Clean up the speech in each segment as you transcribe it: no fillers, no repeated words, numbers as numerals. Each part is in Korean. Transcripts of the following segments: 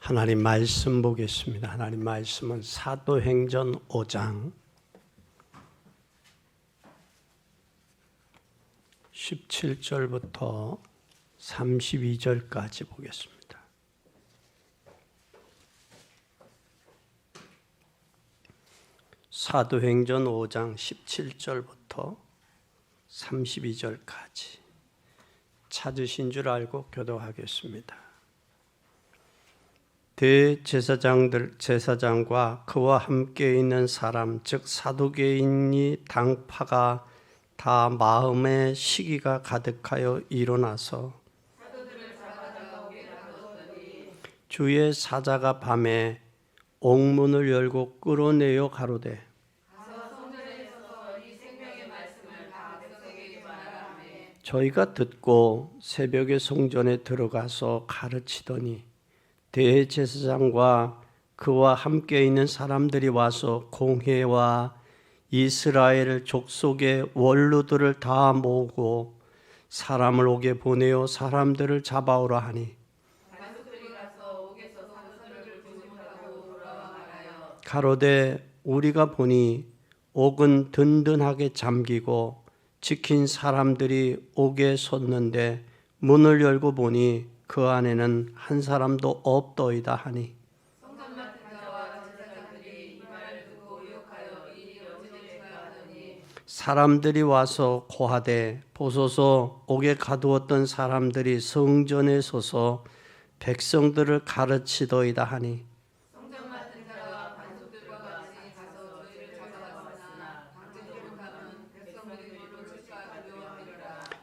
하나님 말씀 보겠습니다. 하나님 말씀은 사도행전 5장 17절부터 32절까지 보겠습니다. 사도행전 5장 17절부터 32절까지 찾으신 줄 알고 교독하겠습니다. 대제사장과 그와 함께 있는 사람 즉 사두개인이 당파가 다 마음에 시기가 가득하여 일어나서 주의 사자가 밤에 옥문을 열고 끌어내어 가로되 저희가 듣고 새벽에 성전에 들어가서 가르치더니 대제사장과 그와 함께 있는 사람들이 와서 공회와 이스라엘 족속의 원로들을 다 모으고 사람을 옥에 보내어 사람들을 잡아오라 하니 가로되 우리가 보니 옥은 든든하게 잠기고 지킨 사람들이 옥에 섰는데 문을 열고 보니 그 안에는 한 사람도 없더이다 하니 사람들이 와서 고하되 보소서 옥에 가두었던 사람들이 성전에 서서 백성들을 가르치더이다 하니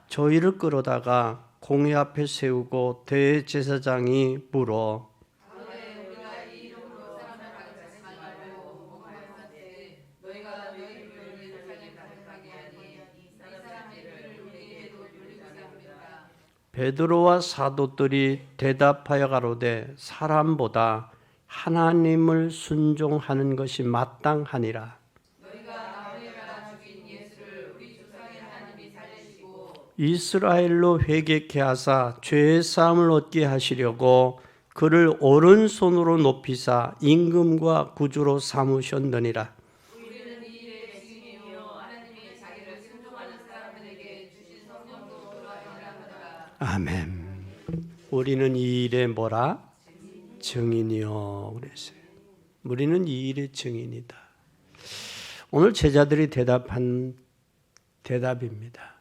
저희를 끌어다가 공회 앞에 세우고 대제사장이 물어 베드로와 사도들이 대답하여 가로되 사람보다 하나님을 순종하는 것이 마땅하니라. 이스라엘로 회개케 하사 죄의 사함을 얻게 하시려고 그를 오른손으로 높이사 임금과 구주로 삼으셨느니라. 아멘. 우리는 이 일에 뭐라? 증인이요. 그랬어요. 우리는 이 일의 증인이다. 오늘 제자들이 대답한 대답입니다.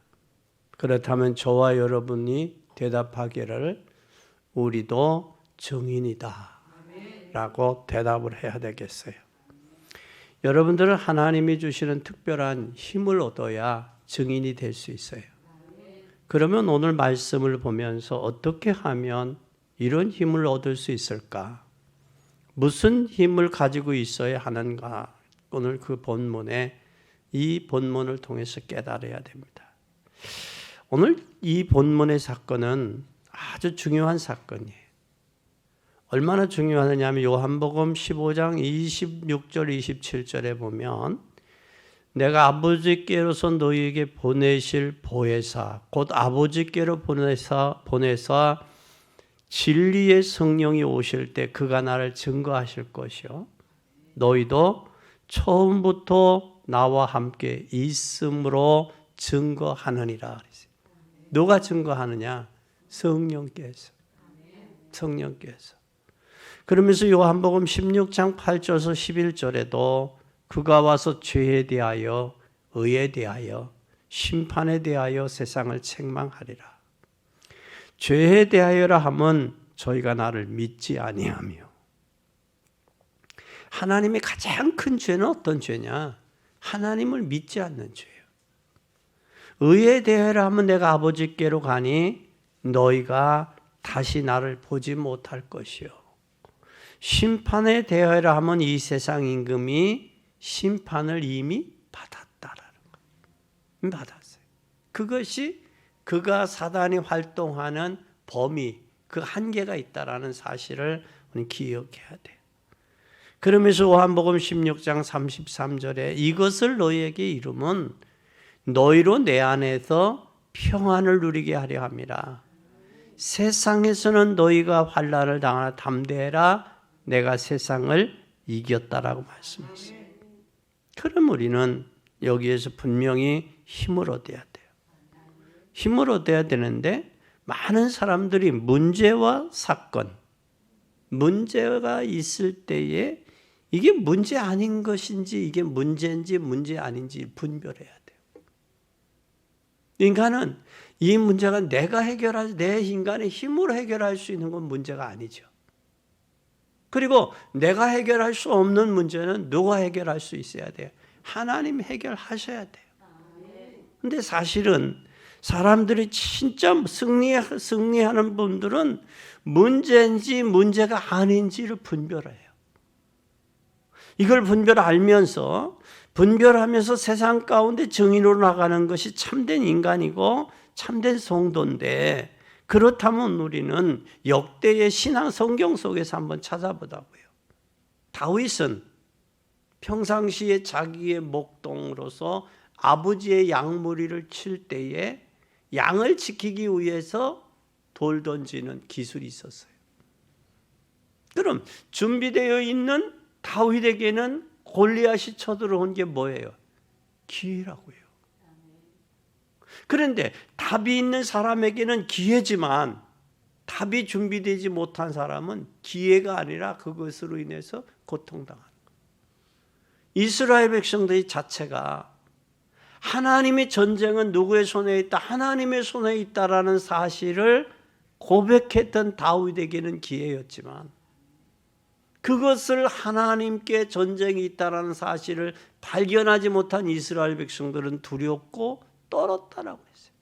그렇다면 저와 여러분이 대답하기를 우리도 증인이다 라고 대답을 해야 되겠어요. 여러분들은 하나님이 주시는 특별한 힘을 얻어야 증인이 될 수 있어요. 그러면 오늘 말씀을 보면서 어떻게 하면 이런 힘을 얻을 수 있을까? 무슨 힘을 가지고 있어야 하는가? 오늘 그 본문에 이 본문을 통해서 깨달아야 됩니다. 오늘 이 본문의 사건은 아주 중요한 사건이에요. 얼마나 중요하냐면 요한복음 15장 26절 27절에 보면 내가 아버지께로서 너희에게 보내실 보혜사 곧 아버지께로 보내사 진리의 성령이 오실 때 그가 나를 증거하실 것이요 너희도 처음부터 나와 함께 있음으로 증거하느니라. 누가 증거하느냐? 성령께서. 그러면서 요한복음 16장 8절에서 11절에도 그가 와서 죄에 대하여 의에 대하여 심판에 대하여 세상을 책망하리라. 죄에 대하여라 하면 저희가 나를 믿지 아니하며 하나님의 가장 큰 죄는 어떤 죄냐? 하나님을 믿지 않는 죄예요. 의에 대하여라 하면 내가 아버지께로 가니 너희가 다시 나를 보지 못할 것이요. 심판에 대하여라 하면 이 세상 임금이 심판을 이미 받았다라는 거예요. 받았어요. 그것이 그가 사단이 활동하는 범위, 그 한계가 있다라는 사실을 우리 기억해야 돼요. 그러면서 요한복음 16장 33절에 이것을 너희에게 이루면 너희로 내 안에서 평안을 누리게 하려 함이라. 세상에서는 너희가 환난을 당하나 담대해라 내가 세상을 이겼다라고 말씀했어요. 그럼 우리는 여기에서 분명히 힘을 얻어야 돼요. 힘을 얻어야 되는데 많은 사람들이 문제와 사건, 문제가 있을 때에 이게 문제 아닌 것인지 이게 문제인지 문제 아닌지 분별해야 돼요. 인간은 이 문제가 내가 해결할, 내 인간의 힘으로 해결할 수 있는 건 문제가 아니죠. 그리고 내가 해결할 수 없는 문제는 누가 해결할 수 있어야 돼요? 하나님 해결하셔야 돼요. 근데 사실은 사람들이 진짜 승리하는 분들은 문제인지 문제가 아닌지를 분별해요. 이걸 분별하면서 세상 가운데 증인으로 나가는 것이 참된 인간이고 참된 성도인데, 그렇다면 우리는 역대의 신앙 성경 속에서 한번 찾아보자고요. 다윗은 평상시에 자기의 목동으로서 아버지의 양무리를 칠 때에 양을 지키기 위해서 돌 던지는 기술이 있었어요. 그럼 준비되어 있는 다윗에게는 골리앗이 쳐들어온 게 뭐예요? 기회라고요. 그런데 답이 있는 사람에게는 기회지만 답이 준비되지 못한 사람은 기회가 아니라 그것으로 인해서 고통당하는 거예요. 이스라엘 백성들 자체가 하나님의 전쟁은 누구의 손에 있다? 하나님의 손에 있다라는 사실을 고백했던 다윗에게는 기회였지만, 그것을 하나님께 전쟁이 있다라는 사실을 발견하지 못한 이스라엘 백성들은 두렵고 떨었다라고 했어요.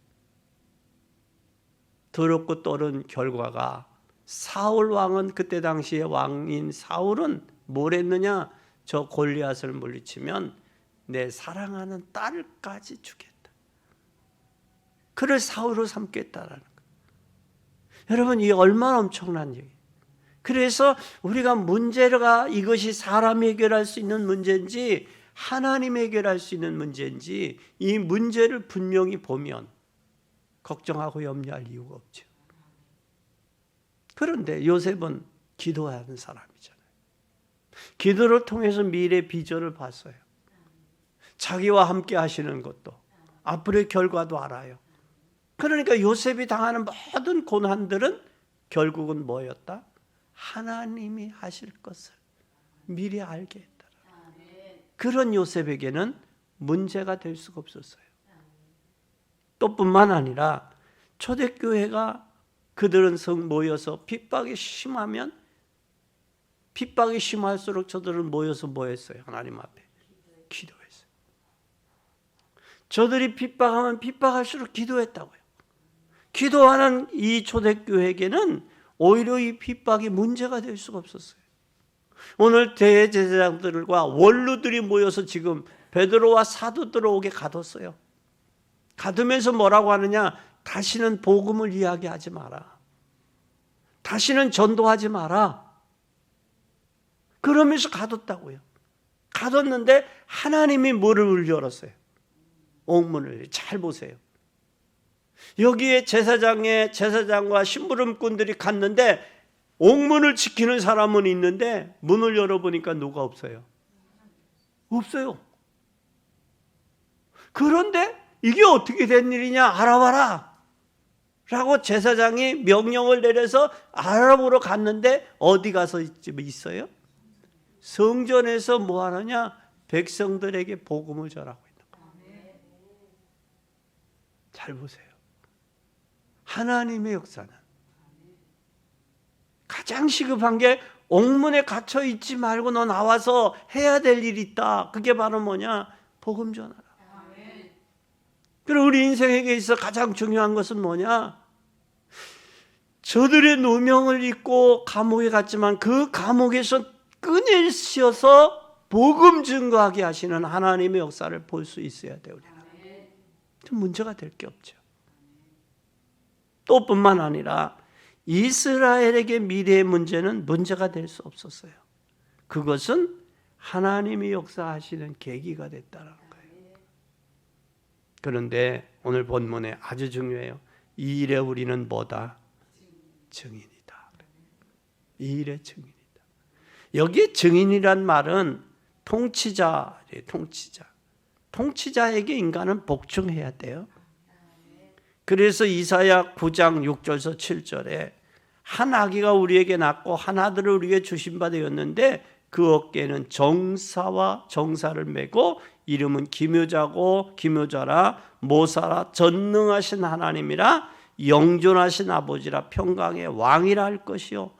두렵고 떨은 결과가 사울 왕은, 그때 당시의 왕인 사울은 뭘 했느냐? 저 골리앗을 물리치면 내 사랑하는 딸까지 주겠다. 그를 사울로 삼겠다라는 거예요. 여러분, 이게 얼마나 엄청난 얘기예요. 그래서 우리가 문제가 이것이 사람이 해결할 수 있는 문제인지 하나님이 해결할 수 있는 문제인지 이 문제를 분명히 보면 걱정하고 염려할 이유가 없죠. 그런데 요셉은 기도하는 사람이잖아요. 기도를 통해서 미래 비전을 봤어요. 자기와 함께 하시는 것도, 앞으로의 결과도 알아요. 그러니까 요셉이 당하는 모든 고난들은 결국은 뭐였다? 하나님이 하실 것을 미리 알게 했다. 그런 요셉에게는 문제가 될 수가 없었어요. 또 뿐만 아니라 초대교회가 그들은 모여서 핍박이 심하면 핍박이 심할수록 저들은 모여서 뭐 했어요? 하나님 앞에 기도했어요. 저들이 핍박하면 핍박할수록 기도했다고요. 기도하는 이 초대교회에게는 오히려 이 핍박이 문제가 될 수가 없었어요. 오늘 대제사장들과 원로들이 모여서 지금 베드로와 사도들을 오게 가뒀어요. 가두면서 뭐라고 하느냐? 다시는 복음을 이야기하지 마라. 다시는 전도하지 마라. 그러면서 가뒀다고요. 가뒀는데 하나님이 문을 열었어요. 옥문을. 잘 보세요. 여기에 제사장과 심부름꾼들이 갔는데 옥문을 지키는 사람은 있는데 문을 열어보니까 누가 없어요? 없어요. 그런데 이게 어떻게 된 일이냐? 알아봐라 라고 제사장이 명령을 내려서 알아보러 갔는데 어디 가서 있어요? 성전에서 뭐 하느냐? 백성들에게 복음을 전하고 있는 거예요. 잘 보세요. 하나님의 역사는 가장 시급한 게 옥문에 갇혀 있지 말고 너 나와서 해야 될 일이 있다. 그게 바로 뭐냐? 복음 전하라. 그리고 우리 인생에게 있어 가장 중요한 것은 뭐냐? 저들의 누명을 입고 감옥에 갔지만 그 감옥에서 끊으셔서 복음 증거하게 하시는 하나님의 역사를 볼 수 있어야 돼요. 우리는. 좀 문제가 될 게 없죠. 또 뿐만 아니라 이스라엘에게 미래의 문제는 문제가 될 수 없었어요. 그것은 하나님이 역사하시는 계기가 됐다는 거예요. 그런데 오늘 본문에 아주 중요해요. 이 일에 우리는 뭐다? 증인이다. 이 일의 증인이다. 여기에 증인이란 말은 통치자예요. 통치자에게 인간은 복종해야 돼요. 그래서 이사야 9장 6절에서 7절에 한 아기가 우리에게 낳고 한 아들을 우리에게 주신 바 되었는데 그 어깨에는 정사와 정사를 메고 이름은 기묘자고 기묘자라 모사라 전능하신 하나님이라 영존하신 아버지라 평강의 왕이라 할 것이요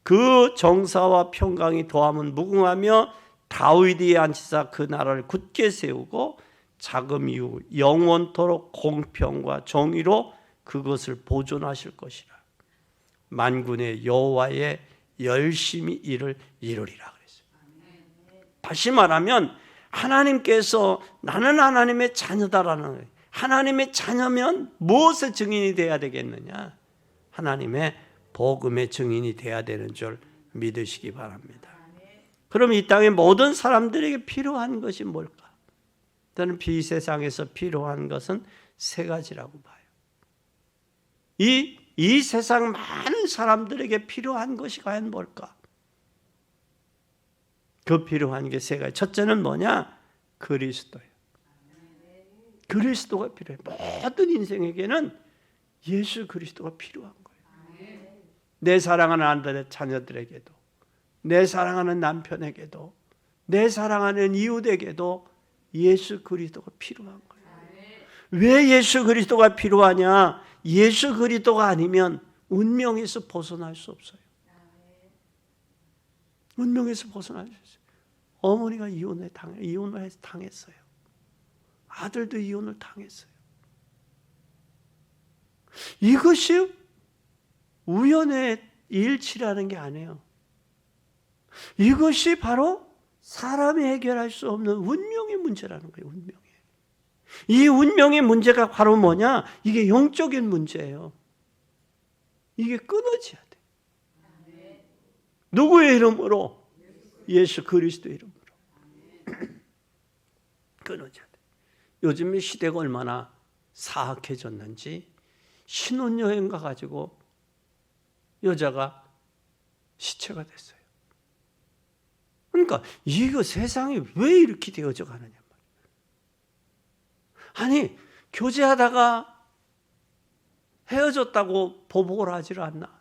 그 정사와 평강이 더하면 무궁하며 다윗이 앉히사 그 나라를 굳게 세우고 자금 이후 영원토록 공평과 정의로 그것을 보존하실 것이라. 만군의 여호와의 열심히 일을 이루리라 그랬어요. 다시 말하면 하나님께서 나는 하나님의 자녀다라는 거예요. 하나님의 자녀면 무엇의 증인이 돼야 되겠느냐? 하나님의 복음의 증인이 돼야 되는 줄 믿으시기 바랍니다. 그럼 이 땅의 모든 사람들에게 필요한 것이 뭘까? 저는 이 세상에서 필요한 것은 세 가지라고 봐요. 이 세상 많은 사람들에게 필요한 것이 과연 뭘까? 그 필요한 게 세 가지. 첫째는 뭐냐? 그리스도예요. 그리스도가 필요해요. 모든 인생에게는 예수 그리스도가 필요한 거예요. 내 사랑하는 아들의 자녀들에게도, 내 사랑하는 남편에게도, 내 사랑하는 이웃에게도 예수 그리스도가 필요한 거예요. 왜 예수 그리스도가 필요하냐? 예수 그리스도가 아니면 운명에서 벗어날 수 없어요. 운명에서 벗어날 수 없어요. 어머니가 이혼을 당했어요. 아들도 이혼을 당했어요. 이것이 우연의 일치라는 게 아니에요. 이것이 바로 사람이 해결할 수 없는 운명의 문제라는 거예요. 운명의. 이 운명의 문제가 바로 뭐냐? 이게 영적인 문제예요. 이게 끊어져야 돼. 누구의 이름으로? 예수 그리스도의 이름으로. 끊어져야 돼. 요즘 시대가 얼마나 사악해졌는지 신혼여행 가가지고 여자가 시체가 됐어요. 그러니까 이거 세상이 왜 이렇게 되어져 가느냐 말이에요. 아니 교제하다가 헤어졌다고 보복을 하지를 않나?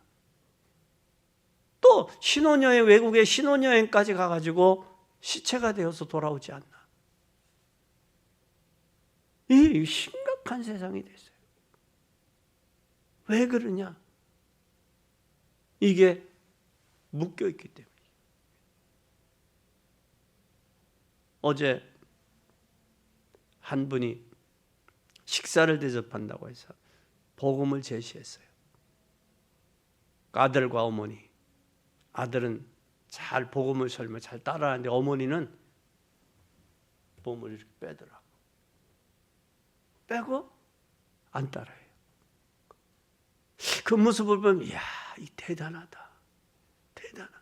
또 신혼여행 외국에 신혼여행까지 가가지고 시체가 되어서 돌아오지 않나? 이 심각한 세상이 됐어요. 왜 그러냐? 이게 묶여있기 때문에. 어제 한 분이 식사를 대접한다고 해서 복음을 제시했어요. 아들과 어머니. 아들은 잘 복음을 설명 잘 따라하는데 어머니는 복음을 이렇게 빼더라고. 빼고 안 따라해요. 그 모습을 보면 이야, 이 대단하다. 대단하다.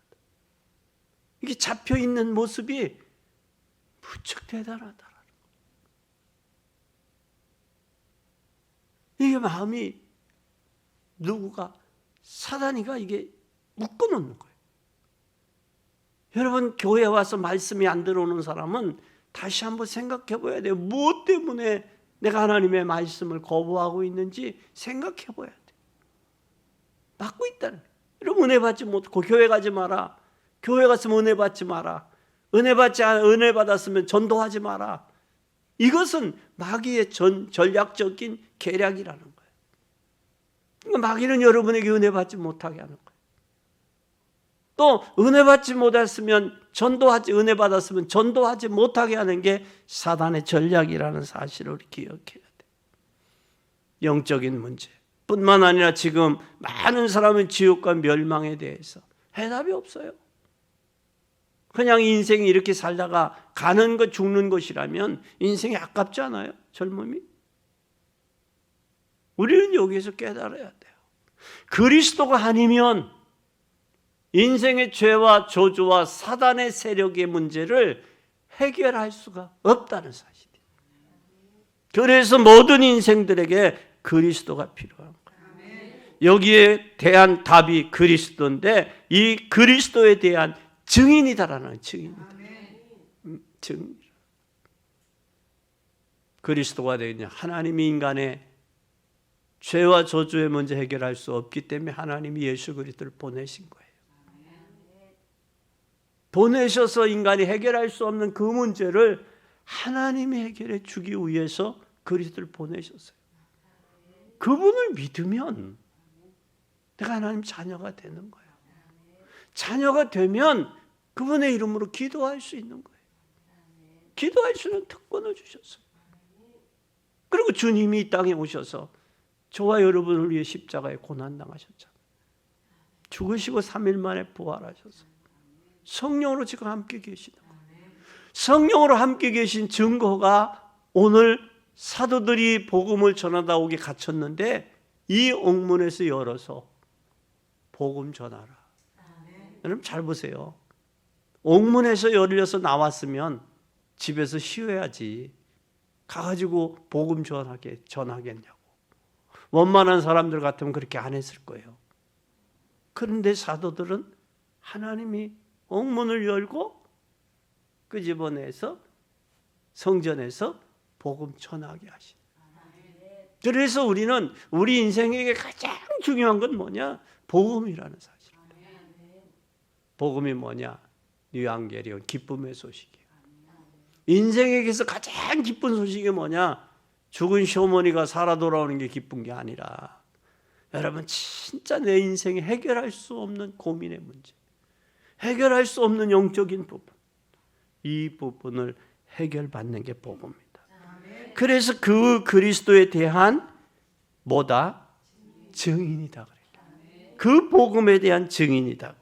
이게 잡혀 있는 모습이 무척 대단하다. 이게 마음이 누구가 사단이가 이게 묶어놓는 거예요. 여러분 교회 와서 말씀이 안 들어오는 사람은 다시 한번 생각해 봐야 돼요. 무엇 때문에 내가 하나님의 말씀을 거부하고 있는지 생각해 봐야 돼. 막고 있다는 거예요. 여러분 은혜 받지 못하고 교회 가지 마라. 교회 갔으면 은혜 받지 마라. 은혜 받았으면 전도하지 마라. 이것은 마귀의 전략적인 계략이라는 거예요. 그러니까 마귀는 여러분에게 은혜 받지 못하게 하는 거예요. 또 은혜 받지 못했으면 은혜 받았으면 전도하지 못하게 하는 게 사단의 전략이라는 사실을 기억해야 돼요. 영적인 문제 뿐만 아니라 지금 많은 사람은 지옥과 멸망에 대해서 해답이 없어요. 그냥 인생이 이렇게 살다가 가는 것 죽는 것이라면 인생이 아깝지 않아요? 젊음이? 우리는 여기에서 깨달아야 돼요. 그리스도가 아니면 인생의 죄와 저주와 사단의 세력의 문제를 해결할 수가 없다는 사실이에요. 그래서 모든 인생들에게 그리스도가 필요한 거예요. 여기에 대한 답이 그리스도인데 이 그리스도에 대한 증인이다라는 증인이다. 증인. 그리스도가 되겠냐? 하나님이 인간의 죄와 저주의 문제 해결할 수 없기 때문에 하나님이 예수 그리스도를 보내신 거예요. 보내셔서 인간이 해결할 수 없는 그 문제를 하나님이 해결해 주기 위해서 그리스도를 보내셨어요. 그분을 믿으면 내가 하나님 자녀가 되는 거예요. 자녀가 되면 그분의 이름으로 기도할 수 있는 거예요. 기도할 수 있는 특권을 주셨어요. 그리고 주님이 이 땅에 오셔서 저와 여러분을 위해 십자가에 고난당하셨잖아요. 죽으시고 3일 만에 부활하셔서 성령으로 지금 함께 계시는 거예요. 성령으로 함께 계신 증거가 오늘 사도들이 복음을 전하다 오게 갇혔는데 이 옥문에서 열어서 복음 전하라. 여러분 잘 보세요. 옥문에서 열려서 나왔으면 집에서 쉬어야지 가가지고 복음 전하겠냐고. 원만한 사람들 같으면 그렇게 안 했을 거예요. 그런데 사도들은 하나님이 옥문을 열고 끄집어내서 성전에서 복음 전하게 하신. 그래서 우리는 우리 인생에게 가장 중요한 건 뭐냐? 복음이라는 사실입니다. 복음이 뭐냐? 유앙겔리온, 기쁨의 소식이에요. 인생에게서 가장 기쁜 소식이 뭐냐? 죽은 시어머니가 살아 돌아오는 게 기쁜 게 아니라 여러분 진짜 내 인생에 해결할 수 없는 고민의 문제, 해결할 수 없는 영적인 부분, 이 부분을 해결받는 게 복음입니다. 그래서 그 그리스도에 대한 뭐다? 증인이다 그래요. 그 복음에 대한 증인이다.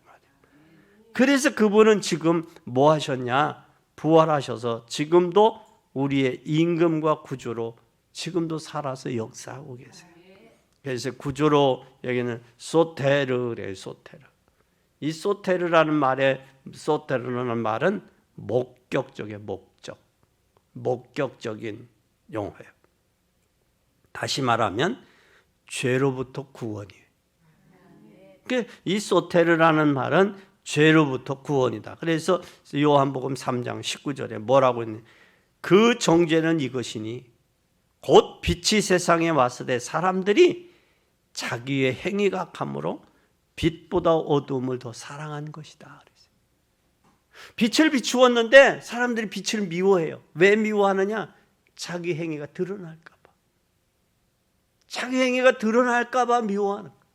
그래서 그분은 지금 뭐 하셨냐? 부활하셔서 지금도 우리의 임금과 구주로 지금도 살아서 역사하고 계세요. 그래서 구주로 여기는 소테르래요. 소테르. 이 소테르라는 말에 소테르라는 말은 목격적의 목적, 목격적인 용어예요. 다시 말하면 죄로부터 구원이에요. 이 소테르라는 말은 죄로부터 구원이다. 그래서 요한복음 3장 19절에 뭐라고 했냐? 그 정죄는 이것이니 곧 빛이 세상에 왔을 때 사람들이 자기의 행위가 악함으로 빛보다 어두움을 더 사랑한 것이다. 빛을 비추었는데 사람들이 빛을 미워해요. 왜 미워하느냐? 자기 행위가 드러날까 봐. 자기 행위가 드러날까 봐 미워하는 거예요.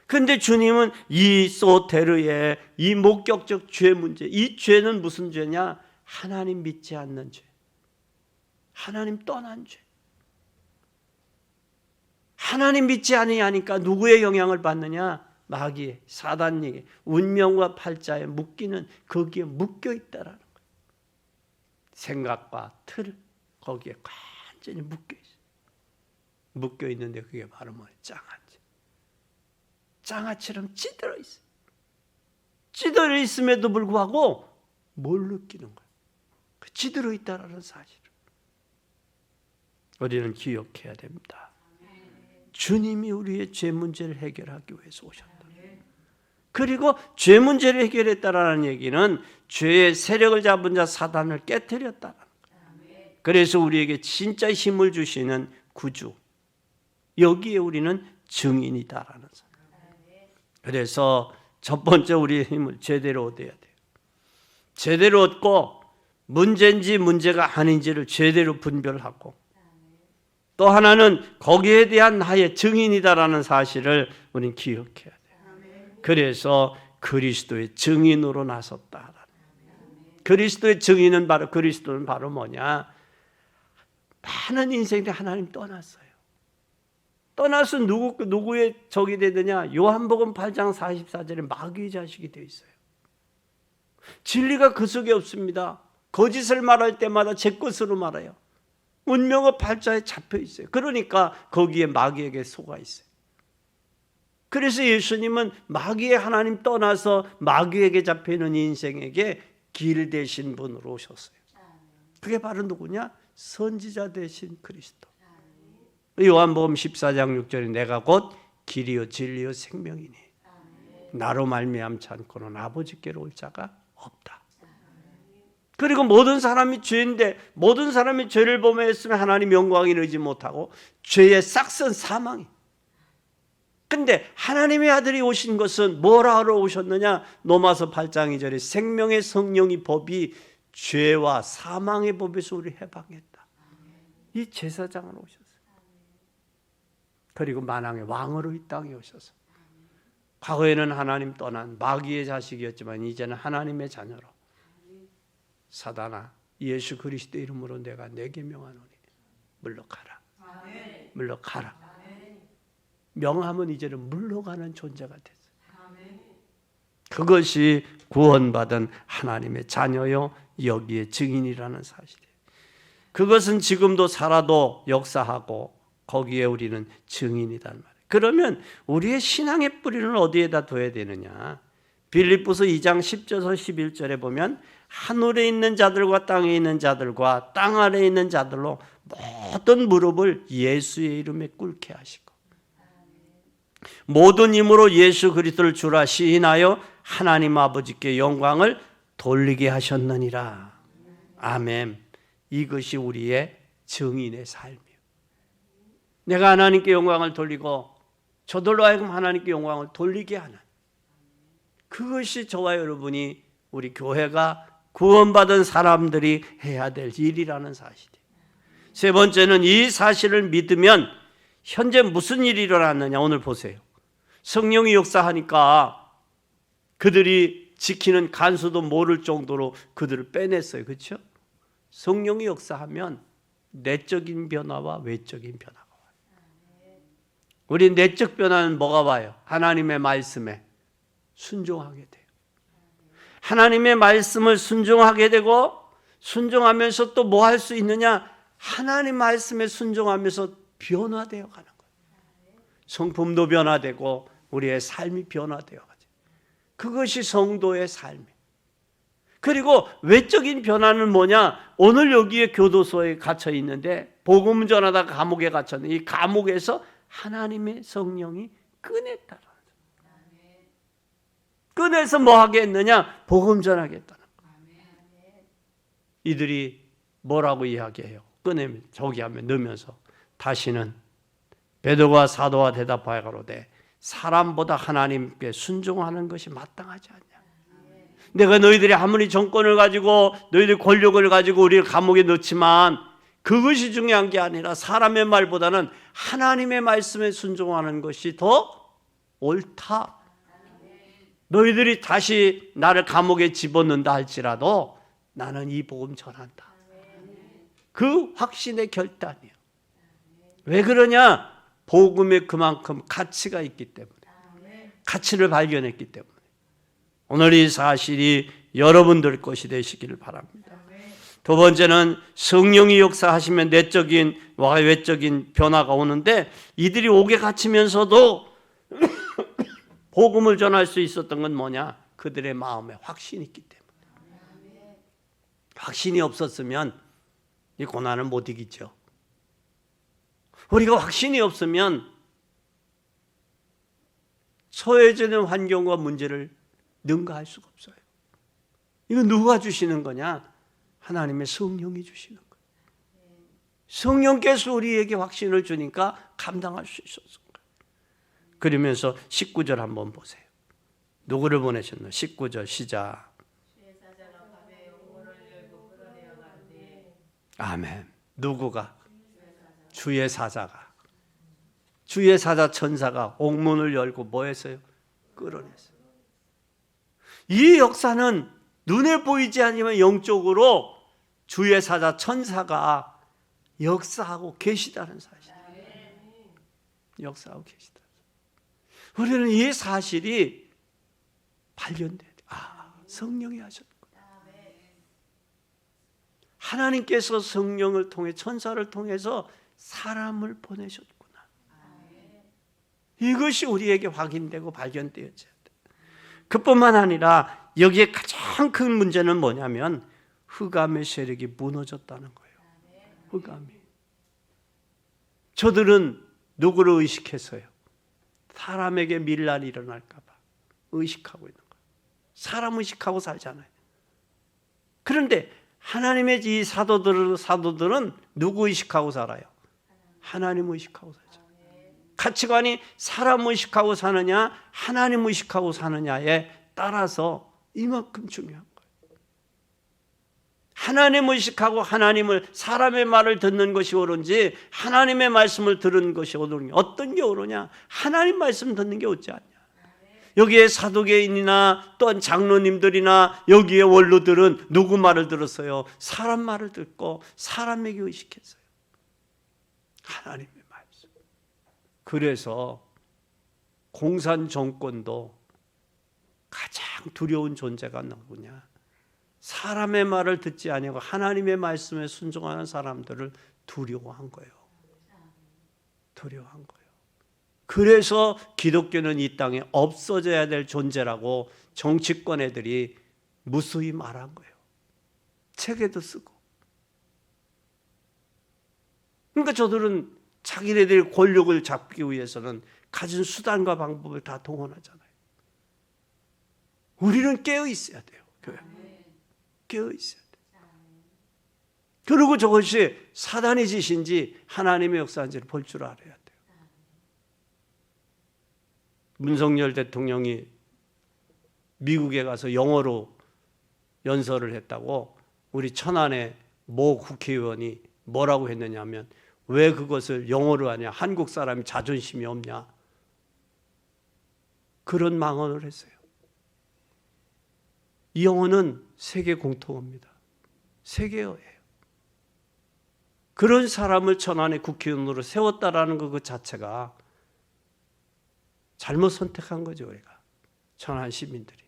그런데 주님은 이 소테르의 이 목격적 죄 문제, 이 죄는 무슨 죄냐? 하나님 믿지 않는 죄, 하나님 떠난 죄. 하나님 믿지 아니하니까 누구의 영향을 받느냐? 마귀의, 사단에게, 운명과 팔자에 묶이는, 거기에 묶여 있다라는 거예요. 생각과 틀, 거기에 완전히 묶여 있어요. 묶여 있는데 그게 바로 뭐예요? 장아찌. 장아찌처럼 찌들어 있어요. 찌들어 있음에도 불구하고 뭘 느끼는 거예요? 그 찌들어 있다라는 사실을 우리는 기억해야 됩니다. 주님이 우리의 죄 문제를 해결하기 위해서 오셨다. 그리고 죄 문제를 해결했다라는 얘기는 죄의 세력을 잡은 자 사단을 깨뜨렸다는 거예요. 그래서 우리에게 진짜 힘을 주시는 구주, 여기에 우리는 증인이다라는 사실. 그래서 첫 번째 우리의 힘을 제대로 얻어야 돼요. 제대로 얻고 문제인지 문제가 아닌지를 제대로 분별하고, 또 하나는 거기에 대한 나의 증인이다라는 사실을 우리는 기억해야 돼요. 그래서 그리스도의 증인으로 나섰다. 그리스도의 증인은 바로, 그리스도는 바로 뭐냐? 많은 인생들이 하나님 떠났어요. 떠나서 누구의 적이 되느냐? 요한복음 8장 44절에 마귀의 자식이 되어 있어요. 진리가 그 속에 없습니다. 거짓을 말할 때마다 제 것으로 말해요. 운명의 팔자에 잡혀 있어요. 그러니까 거기에 마귀에게 속아 있어요. 그래서 예수님은 마귀의 하나님 떠나서 마귀에게 잡혀있는 인생에게 길 되신 분으로 오셨어요. 그게 바로 누구냐? 선지자 되신 그리스도. 요한복음 14장 6절에 내가 곧 길이요 진리요 생명이니 나로 말미암지 않고는 아버지께로 올 자가 없다. 그리고 모든 사람이 죄인데 모든 사람이 죄를 범했으면 하나님 영광에 이르지 못하고 죄의 싹슨 사망이. 근데 하나님의 아들이 오신 것은 뭐라 하러 오셨느냐? 로마서 8장 2절에 생명의 성령이 법이 죄와 사망의 법에서 우리를 해방했다. 이 제사장으로 오셨어요. 그리고 만왕의 왕으로 이 땅에 오셔서 과거에는 하나님 떠난 마귀의 자식이었지만 이제는 하나님의 자녀로 사단아 예수 그리스도 이름으로 내가 내게 명하노니 물러가라. 물러가라. 명하면 이제는 물러가는 존재가 됐어요. 그것이 구원받은 하나님의 자녀요 여기에 증인이라는 사실이에요. 그것은 지금도 살아도 역사하고 거기에 우리는 증인이란 말이에요. 그러면 우리의 신앙의 뿌리는 어디에다 둬야 되느냐? 빌립보서 2장 10절에서 11절에 보면 하늘에 있는 자들과 땅에 있는 자들과 땅 아래에 있는 자들로 모든 무릎을 예수의 이름에 꿇게 하시고 모든 힘으로 예수 그리스도를 주라 시인하여 하나님 아버지께 영광을 돌리게 하셨느니라. 아멘. 이것이 우리의 증인의 삶이에요. 내가 하나님께 영광을 돌리고 저들로 하여금 하나님께 영광을 돌리게 하는 그것이 저와 여러분이 우리 교회가 구원받은 사람들이 해야 될 일이라는 사실이에요. 세 번째는 이 사실을 믿으면 현재 무슨 일이 일어났느냐 오늘 보세요. 성령이 역사하니까 그들이 지키는 간수도 모를 정도로 그들을 빼냈어요. 그렇죠? 성령이 역사하면 내적인 변화와 외적인 변화가 와요. 우리 내적 변화는 뭐가 와요? 하나님의 말씀에 순종하게 돼요. 하나님의 말씀을 순종하게 되고 순종하면서 또 뭐 할 수 있느냐? 하나님 말씀에 순종하면서 변화되어 가는 거예요. 성품도 변화되고 우리의 삶이 변화되어 가죠. 그것이 성도의 삶이에요. 그리고 외적인 변화는 뭐냐? 오늘 여기에 교도소에 갇혀 있는데 복음 전하다가 감옥에 갇혔는데 이 감옥에서 하나님의 성령이 꺼냈다는 거예요. 꺼내서 뭐 하겠느냐? 복음 전하겠다는 거예요. 이들이 뭐라고 이야기해요? 꺼내면 저기 하면 넣으면서 다시는 베드로와 사도와 대답하여 가로되 사람보다 하나님께 순종하는 것이 마땅하지 않냐? 내가 너희들이 아무리 정권을 가지고 너희들 권력을 가지고 우리를 감옥에 넣지만 그것이 중요한 게 아니라 사람의 말보다는 하나님의 말씀에 순종하는 것이 더 옳다. 너희들이 다시 나를 감옥에 집어넣는다 할지라도 나는 이 복음 전한다. 그 확신의 결단이에요. 왜 그러냐? 복음에 그만큼 가치가 있기 때문에. 가치를 발견했기 때문에. 오늘 이 사실이 여러분들 것이 되시기를 바랍니다. 두 번째는 성령이 역사하시면 내적인와 외적인 변화가 오는데 이들이 옥에 갇히면서도 복음을 전할 수 있었던 건 뭐냐? 그들의 마음에 확신이 있기 때문에. 확신이 없었으면 이 고난을 못 이기죠. 우리가 확신이 없으면 처해지는 환경과 문제를 능가할 수가 없어요. 이거 누가 주시는 거냐? 하나님의 성령이 주시는 거예요. 성령께서 우리에게 확신을 주니까 감당할 수 있었어요. 그러면서 19절 한번 보세요. 누구를 보내셨나? 19절 시작. 아멘. 누구가? 주의 사자가. 주의 사자 천사가 옥문을 열고 뭐 했어요? 끌어냈어요. 이 역사는 눈에 보이지 않지만 영적으로 주의 사자 천사가 역사하고 계시다는 사실이에요. 역사하고 계시다. 우리는 이 사실이 발견돼야 돼. 성령이 하셨구나. 하나님께서 성령을 통해 천사를 통해서 사람을 보내셨구나. 이것이 우리에게 확인되고 발견되어져야 돼. 그뿐만 아니라 여기에 가장 큰 문제는 뭐냐면 흑암의 세력이 무너졌다는 거예요. 흑암이. 저들은 누구를 의식했어요? 사람에게 밀란이 일어날까 봐 의식하고 있는 거예요. 사람 의식하고 살잖아요. 그런데 하나님의 이 사도들은 누구 의식하고 살아요? 하나님 의식하고 살죠. 가치관이 사람 의식하고 사느냐 하나님 의식하고 사느냐에 따라서 이만큼 중요한 거예요. 하나님 의식하고 하나님을, 사람의 말을 듣는 것이 옳은지 하나님의 말씀을 들은 것이 옳으냐, 어떤 게 옳으냐? 하나님 말씀 듣는 게 옳지 않냐? 여기에 사도계인이나 또한 장로님들이나 여기에 원로들은 누구 말을 들었어요? 사람 말을 듣고 사람에게 의식했어요. 하나님의 말씀. 그래서 공산 정권도 가장 두려운 존재가 누구냐? 사람의 말을 듣지 아니하고 하나님의 말씀에 순종하는 사람들을 두려워한 거예요. 두려워한 거예요. 그래서 기독교는 이 땅에 없어져야 될 존재라고 정치권 애들이 무수히 말한 거예요. 책에도 쓰고. 그러니까 저들은 자기네들의 권력을 잡기 위해서는 가진 수단과 방법을 다 동원하잖아요. 우리는 깨어 있어야 돼요. 교회. 깨어 있어야 돼요. 그리고 저것이 사단의 짓인지 하나님의 역사인지를 볼 줄 알아야 돼요. 문석열 대통령이 미국에 가서 영어로 연설을 했다고 우리 천안의 모 국회의원이 뭐라고 했느냐면, 왜 그것을 영어로 하냐? 한국 사람이 자존심이 없냐? 그런 망언을 했어요. 이 영어는 세계 공통어입니다. 세계어예요. 그런 사람을 천안의 국회의원으로 세웠다라는 것 그 자체가 잘못 선택한 거죠. 우리가 천안 시민들이.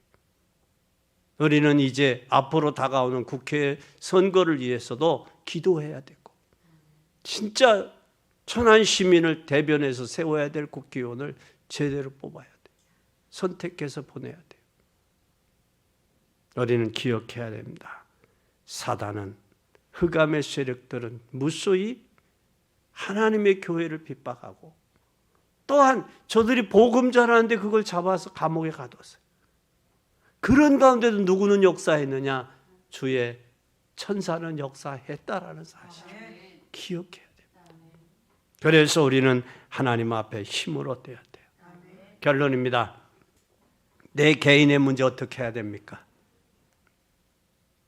우리는 이제 앞으로 다가오는 국회 선거를 위해서도 기도해야 되고, 진짜 천안 시민을 대변해서 세워야 될 국회의원을 제대로 뽑아야 돼요. 선택해서 보내야 돼요. 우리는 기억해야 됩니다. 사단은, 흑암의 세력들은 무수히 하나님의 교회를 핍박하고, 또한 저들이 복음 전하는데 그걸 잡아서 감옥에 가뒀어요. 그런 가운데도 누구는 역사했느냐? 주의 천사는 역사했다라는 사실을 기억해야 됩니다. 그래서 우리는 하나님 앞에 힘을 얻어야 돼요. 결론입니다. 내 개인의 문제 어떻게 해야 됩니까?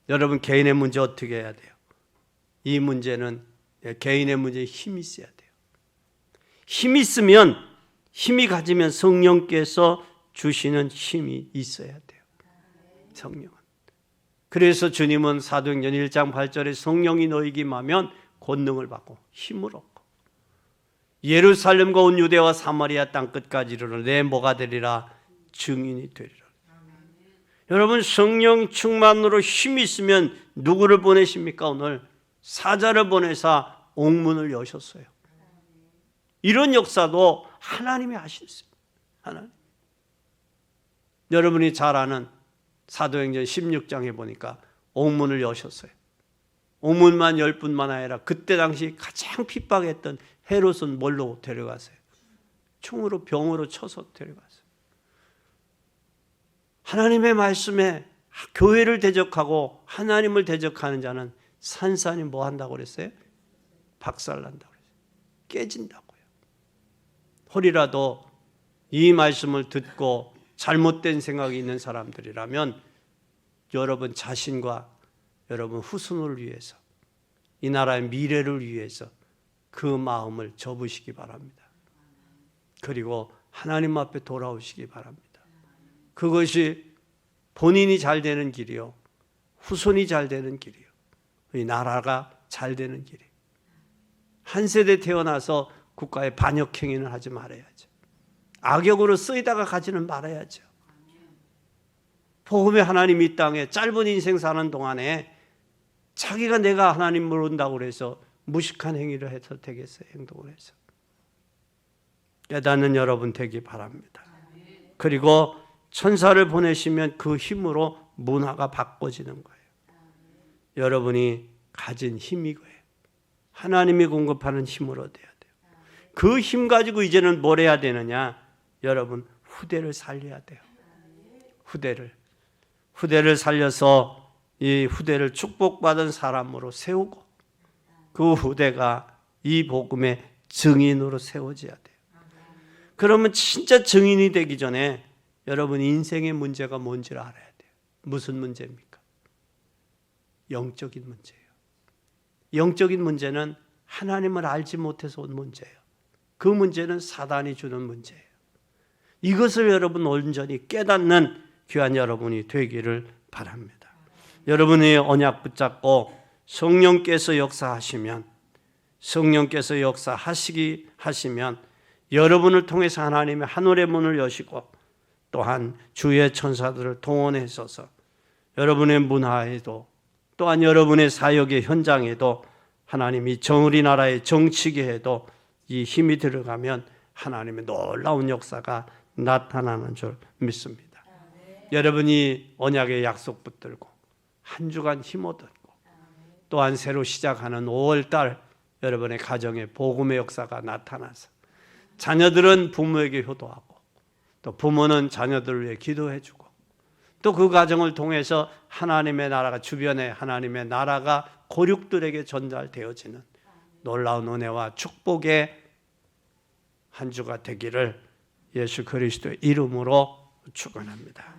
여러분, 개인의 문제 어떻게 해야 돼요? 이 문제는 개인의 문제에 힘이 있어야 돼요. 힘이 있으면, 힘이 가지면 성령께서 주시는 힘이 있어야 돼요. 성령은. 그래서 주님은 사도행전 1장 8절에 성령이 너희에게 임하면 권능을 받고 힘을 얻고 예루살렘과 온 유대와 사마리아 땅 끝까지 이르러 내 뭐가 되리라? 증인이 되리라. 여러분, 성령 충만으로 힘이 있으면 누구를 보내십니까? 오늘 사자를 보내사 옥문을 여셨어요. 이런 역사도 하나님이 하셨습니다. 하나님. 여러분이 잘 아는 사도행전 16장에 보니까 옥문을 여셨어요. 옥문만 10분만 아니라 그때 당시 가장 핍박했던 헤롯은 뭘로 데려갔어요? 총으로, 병으로 쳐서 데려갔어요. 하나님의 말씀에 교회를 대적하고 하나님을 대적하는 자는 산산이 뭐 한다고 그랬어요? 박살난다고 그랬어요. 깨진다고요. 혹이라도 이 말씀을 듣고 잘못된 생각이 있는 사람들이라면 여러분 자신과 여러분 후손을 위해서, 이 나라의 미래를 위해서 그 마음을 접으시기 바랍니다. 그리고 하나님 앞에 돌아오시기 바랍니다. 그것이 본인이 잘 되는 길이요, 후손이 잘 되는 길이요, 이 나라가 잘 되는 길이에요. 한 세대 태어나서 국가의 반역 행위는 하지 말아야죠. 악역으로 쓰이다가 가지는 말아야죠. 복음의 하나님 이 땅에 짧은 인생 사는 동안에 자기가 내가 하나님 모른다고 그래서 무식한 행위를 해서 되겠어요? 행동을 해서. 깨닫는 여러분 되기 바랍니다. 그리고 천사를 보내시면 그 힘으로 문화가 바꿔지는 거예요. 여러분이 가진 힘이 거예요. 하나님이 공급하는 힘을 얻어야 돼요. 그 힘 가지고 이제는 뭘 해야 되느냐? 여러분, 후대를 살려야 돼요. 후대를 살려서 이 후대를 축복받은 사람으로 세우고 그 후대가 이 복음의 증인으로 세워져야 돼요. 그러면 진짜 증인이 되기 전에 여러분 인생의 문제가 뭔지를 알아야 돼요. 무슨 문제입니까? 영적인 문제예요. 영적인 문제는 하나님을 알지 못해서 온 문제예요. 그 문제는 사단이 주는 문제예요. 이것을 여러분 온전히 깨닫는 귀한 여러분이 되기를 바랍니다. 여러분이 언약 붙잡고 성령께서 역사하시면 여러분을 통해서 하나님의 하늘의 문을 여시고 또한 주의 천사들을 동원하셔서 여러분의 문화에도 또한 여러분의 사역의 현장에도 하나님이 우리나라의 정치계에도 이 힘이 들어가면 하나님의 놀라운 역사가 나타나는 줄 믿습니다. 여러분이 언약의 약속 붙들고 한 주간 힘 얻었고 또한 새로 시작하는 5월달 여러분의 가정에 복음의 역사가 나타나서 자녀들은 부모에게 효도하고 또 부모는 자녀들을 위해 기도해주고 또 그 가정을 통해서 하나님의 나라가 주변에 하나님의 나라가 고륙들에게 전달되어지는 놀라운 은혜와 축복의 한 주가 되기를 예수 그리스도의 이름으로 축원합니다.